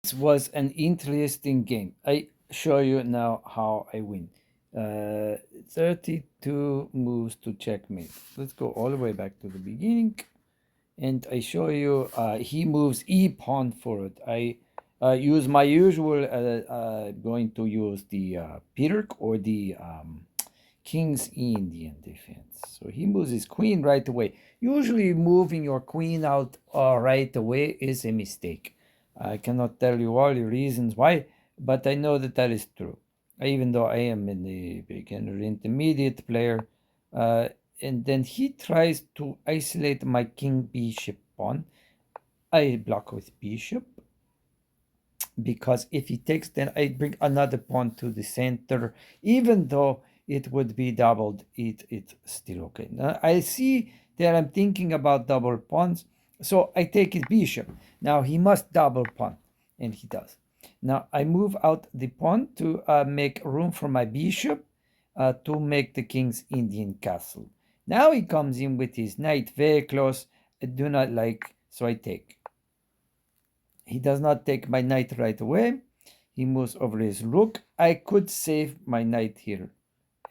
This was an interesting game. I show you now how I win. 32 moves to checkmate. Let's go all the way back to the beginning. And I show you he moves e pawn forward. I use my usual, going to use the Pirk or the King's Indian defense. So he moves his queen right away. Usually, moving your queen out right away is a mistake. I cannot tell you all the reasons why, but I know that that is true. Even though I am in the beginner intermediate player, uh, and then he tries to isolate my king bishop pawn. I block with bishop because if he takes, then I bring another pawn to the center, even though it would be doubled, it's still okay. Now I see that I'm thinking about double pawns, so I take his bishop. Now he must double pawn, and he does. Now I move out the pawn to make room for my bishop to make the king's Indian castle. Now he comes in with his knight very close. I do not like, so I take. He does not take my knight right away. He moves over his rook. I could save my knight here.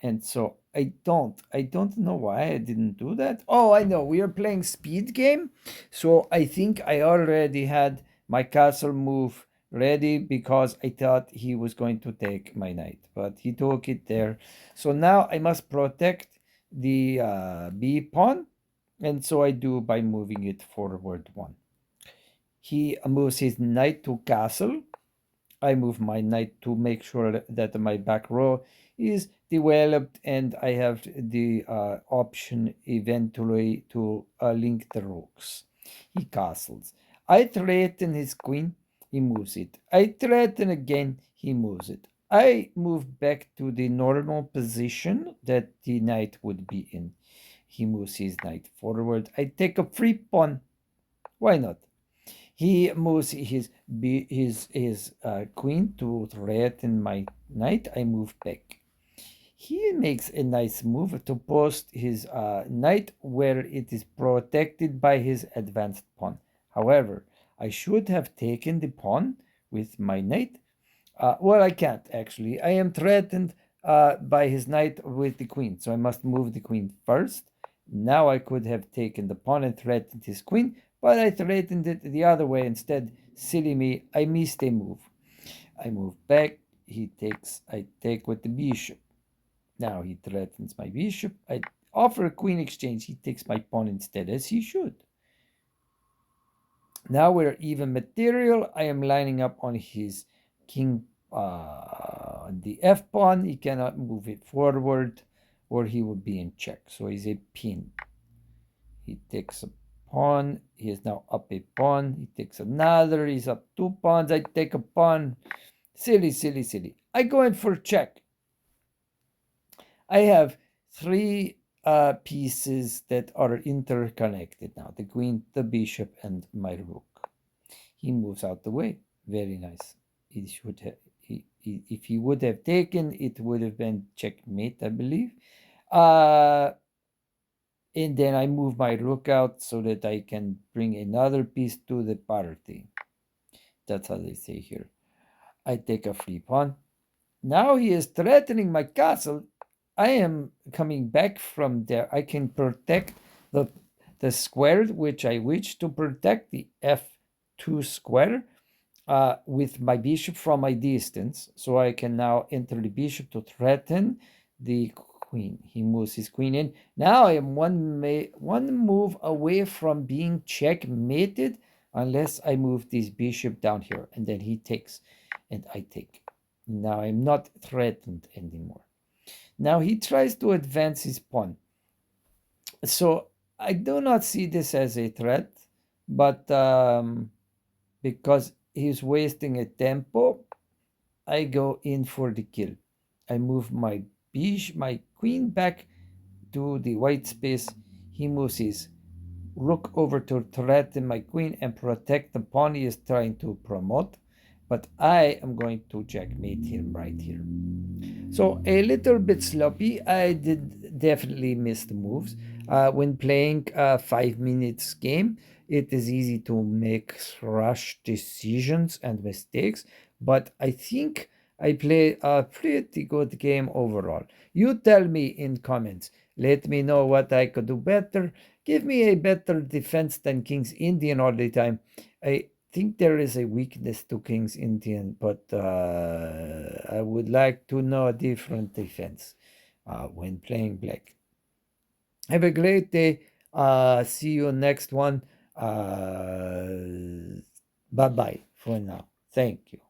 And so I don't. I don't know why I didn't do that. Oh, I know. We are playing speed game. So I think I already had my castle move ready because I thought he was going to take my knight. But he took it there. So now I must protect the b pawn. And so I do by moving it forward one. He moves his knight to castle. I move my knight to make sure that my back row is developed and I have the option eventually to link the rooks. He castles. I threaten his queen, he moves it. I threaten again, he moves it. I move back to the normal position that the knight would be in. He moves his knight forward. I take a free pawn. Why not? He moves his queen to threaten my knight. I move back. He makes a nice move to post his knight where it is protected by his advanced pawn. However, I should have taken the pawn with my knight. Well, I can't actually. I am threatened by his knight with the queen, so I must move the queen first. Now I could have taken the pawn and threatened his queen, but I threatened it the other way instead. Silly me, I missed a move. I move back, he takes, I take with the bishop. Now he threatens my bishop. I offer a queen exchange, he takes my pawn instead, as he should. Now we're even material. I am lining up on his king, the f pawn. He cannot move it forward or he would be in check. So he's a pin. He takes a pawn. He is now up a pawn. He takes another. He's up 2 pawns. I take a pawn. Silly, silly, silly. I go in for check. I have three pieces that are interconnected now. The queen, the bishop, and my rook. He moves out the way. Very nice. He should have, if he would have taken, it would have been checkmate, I believe. And then I move my rook out so that I can bring another piece to the party. That's how they say here. I take a free pawn. Now he is threatening my castle. I am coming back from there. I can protect the square which I wish to protect, the f2 square, with my bishop from my distance. So I can now enter the bishop to threaten the queen. He moves his queen in. Now I am one move away from being checkmated unless I move this bishop down here. And then he takes and I take. Now I'm not threatened anymore. Now he tries to advance his pawn. So I do not see this as a threat, but because he's wasting a tempo, I go in for the kill. I move my my queen back to the white space. He moves his rook over to threaten my queen and protect the pawn he is trying to promote. But I am going to checkmate him right here. So a little bit sloppy. I did definitely miss the moves. When playing a 5 minutes game, it is easy to make rash decisions and mistakes, but I think I play a pretty good game overall. You tell me in comments. Let me know what I could do better. Give me a better defense than King's Indian all the time. I think there is a weakness to King's Indian, but I would like to know a different defense when playing black. Have a great day. See you next one. Bye bye for now. Thank you.